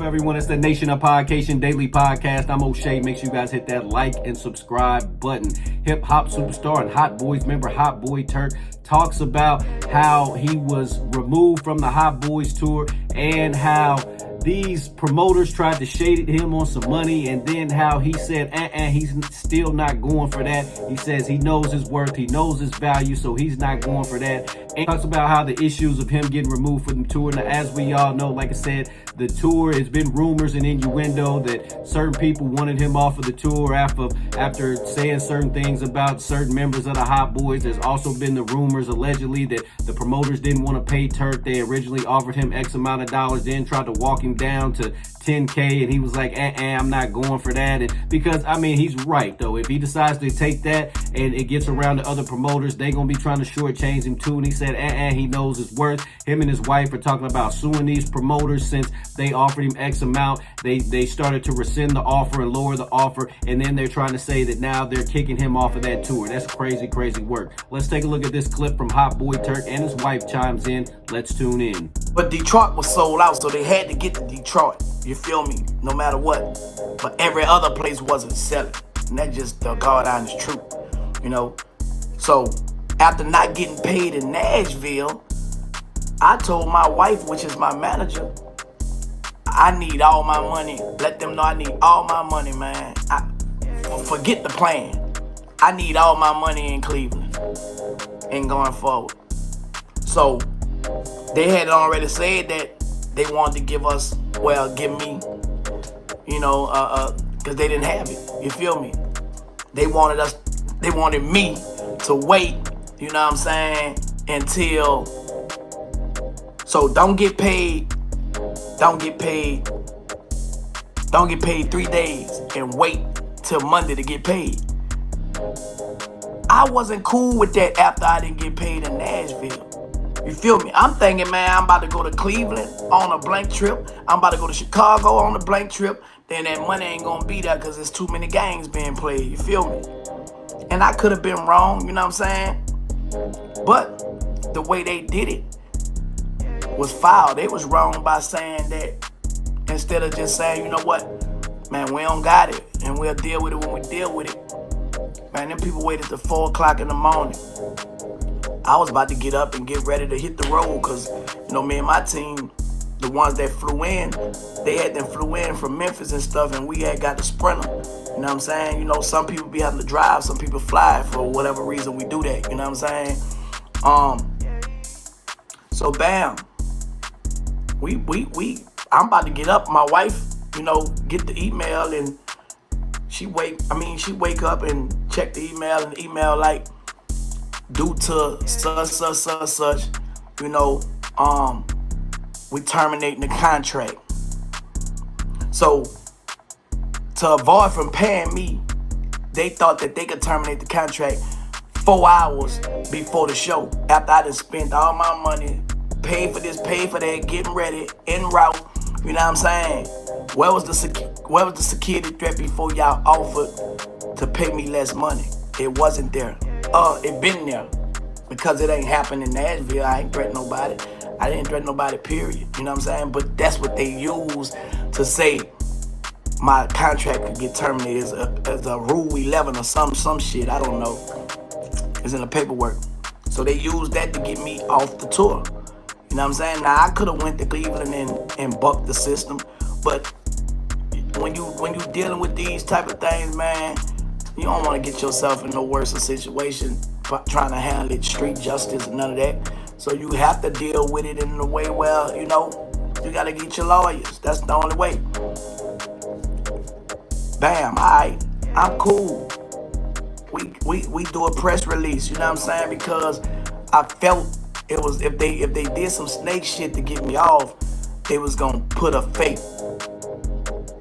up, everyone? It's the Nation of Podcation Daily Podcast. I'm O'Shea. Make sure you guys hit that like and subscribe button. Hip hop superstar and Hot Boys member Hot Boy Turk talks about how he was removed from the Hot Boys tour and how these promoters tried to shade him on some money, and then how he said he's still not going for that. He says he knows his worth, he knows his value, so he's not going for that. And talks about how the issues of him getting removed from the tour. Now, as we all know, like I said, the tour, has been rumors and innuendo that certain people wanted him off of the tour after saying certain things about certain members of the Hot Boys. There's also been the rumors allegedly that the promoters didn't want to pay Turk. They originally offered him X amount of dollars, then tried to walk him down to $10K, and he was like, I'm not going for that. And because, I mean, he's right, though. If he decides to take that and it gets around to other promoters, they're going to be trying to shortchange him too. And he said, he knows his worth. Him and his wife are talking about suing these promoters since they offered him X amount. They started to rescind the offer and lower the offer, and then they're trying to say that now they're kicking him off of that tour. That's crazy, crazy work. Let's take a look at this clip from Hot Boy Turk, and his wife chimes in. Let's tune in. But Detroit was sold out, so they had to get to Detroit. You feel me? No matter what. But every other place wasn't selling. And that's just the God honest truth. You know? So, after not getting paid in Nashville, I told my wife, which is my manager, I need all my money. Let them know I need all my money, man. Forget the plan. I need all my money in Cleveland and going forward. So, they had already said that they wanted to give me, because they didn't have it. You feel me? They wanted me to wait, you know what I'm saying, until, so don't get paid 3 days and wait till Monday to get paid. I wasn't cool with that after I didn't get paid in Nashville. You feel me? I'm thinking, man, I'm about to go to Cleveland on a blank trip. I'm about to go to Chicago on a blank trip. Then that money ain't gonna be there because there's too many games being played. You feel me? And I could have been wrong, you know what I'm saying? But the way they did it was foul. They was wrong by saying that instead of just saying, you know what, man, we don't got it and we'll deal with it when we deal with it. Man, them people waited till 4 o'clock in the morning. I was about to get up and get ready to hit the road because, me and my team, the ones that flew in, they had them flew in from Memphis and stuff, and we had got the Sprinter. You know what I'm saying? Some people be having to drive, some people fly for whatever reason we do that. You know what I'm saying? So bam, I'm about to get up. My wife, get the email, and she wake up and check the email, and the email like, due to such, we terminating the contract. So, to avoid from paying me, they thought that they could terminate the contract 4 hours before the show. After I done spent all my money, paid for this, paid for that, getting ready, en route. You know what I'm saying? Where was the security threat before y'all offered to pay me less money? It wasn't there. It been there, because it ain't happened in Nashville. I ain't threatened nobody. I didn't threaten nobody, period. You know what I'm saying? But that's what they use to say my contract could get terminated as a Rule 11 or some shit. I don't know. It's in the paperwork. So they use that to get me off the tour. You know what I'm saying? Now, I could have went to Cleveland and bucked the system, but when you dealing with these type of things, man, you don't want to get yourself in no worse a situation trying to handle it, street justice and none of that. So you have to deal with it in a way where, you got to get your lawyers. That's the only way. Bam, all right, I'm cool. We do a press release, you know what I'm saying? Because I felt it was, if they did some snake shit to get me off, they was going to put a fake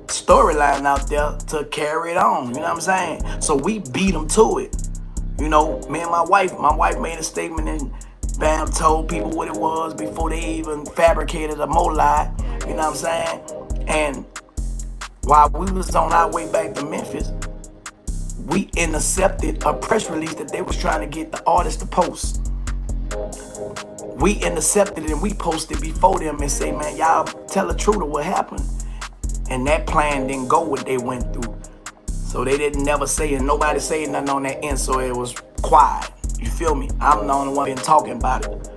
storyline out there to carry it on, you know what I'm saying? So we beat them to it. Me and my wife made a statement and bam, told people what it was before they even fabricated a lie, you know what I'm saying? And while we was on our way back to Memphis, we intercepted a press release that they was trying to get the artist to post. We intercepted it and we posted before them and say, man, y'all tell the truth of what happened. And that plan didn't go what they went through. So they didn't never say it. Nobody said nothing on that end, so it was quiet. You feel me? I'm the only one been talking about it.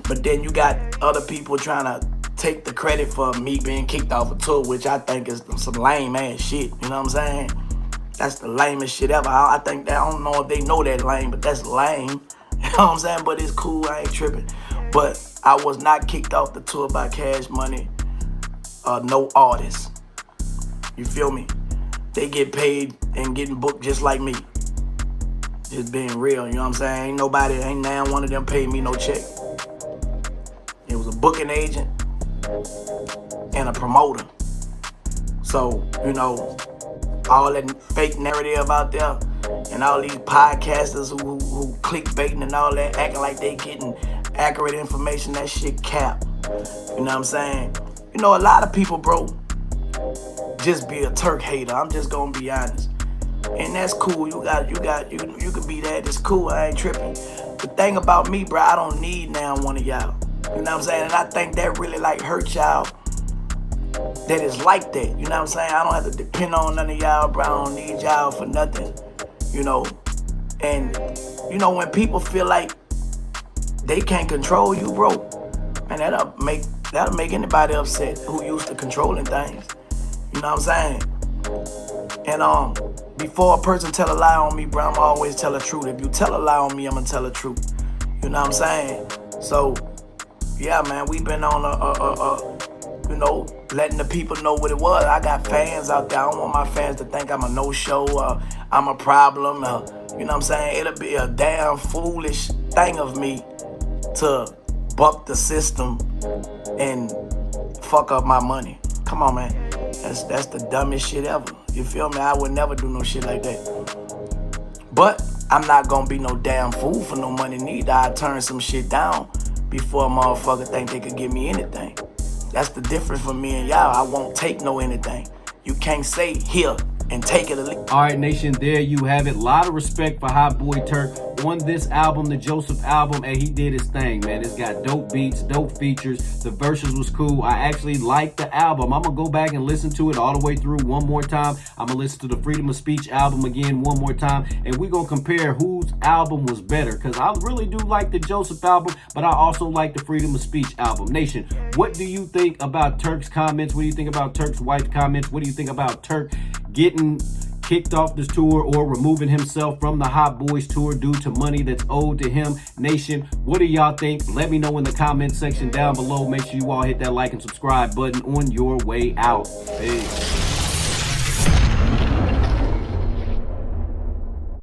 But then you got other people trying to take the credit for me being kicked off a tour, which I think is some lame ass shit. You know what I'm saying? That's the lamest shit ever. I think that, I don't know if they know that lame, but that's lame. You know what I'm saying? But it's cool, I ain't tripping. But I was not kicked off the tour by Cash Money, no artists. You feel me? They get paid and getting booked just like me. Just being real, you know what I'm saying? Ain't now one of them paid me no check. It was a booking agent and a promoter. So, you know, all that fake narrative out there and all these podcasters who clickbaiting and all that, acting like they getting accurate information, that shit cap. You know what I'm saying? You know, a lot of people, bro, just be a Turk hater. I'm just gonna be honest. And that's cool. You could be that. It's cool. I ain't tripping. The thing about me, bro, I don't need now one of y'all. You know what I'm saying? And I think that really like hurt y'all. That is like that. You know what I'm saying? I don't have to depend on none of y'all, bro. I don't need y'all for nothing. You know? And, you know, when people feel like they can't control you, bro, man, that'll make anybody upset who used to controlling things. You know what I'm saying? And before a person tell a lie on me, bro, I'm always tell the truth. If you tell a lie on me, I'm gonna tell the truth. You know what I'm saying? So, yeah, man, we been on you know, letting the people know what it was. I got fans out there. I don't want my fans to think I'm a no-show, I'm a problem. You know what I'm saying? It'll be a damn foolish thing of me to buck the system and fuck up my money. Come on, man. That's the dumbest shit ever. You feel me? I would never do no shit like that. But I'm not gonna be no damn fool for no money neither. I turn some shit down before a motherfucker think they could give me anything. That's the difference for me and y'all. I won't take no anything. You can't say here and take it or leave. All right, nation, there you have it. A lot of respect for Hot Boy Turk on this album, the Joseph album, and he did his thing, man. It's got dope beats, dope features. The verses was cool. I actually liked the album. I'm going to go back and listen to it all the way through one more time. I'm going to listen to the Freedom of Speech album again one more time, and we're going to compare whose album was better, because I really do like the Joseph album, but I also like the Freedom of Speech album. Nation, what do you think about Turk's comments? What do you think about Turk's wife's comments? What do you think about Turk getting kicked off this tour or removing himself from the Hot Boys tour due to money that's owed to him? Nation, what do y'all think? Let me know in the comment section down below. Make sure you all hit that like and subscribe button on your way out. Peace.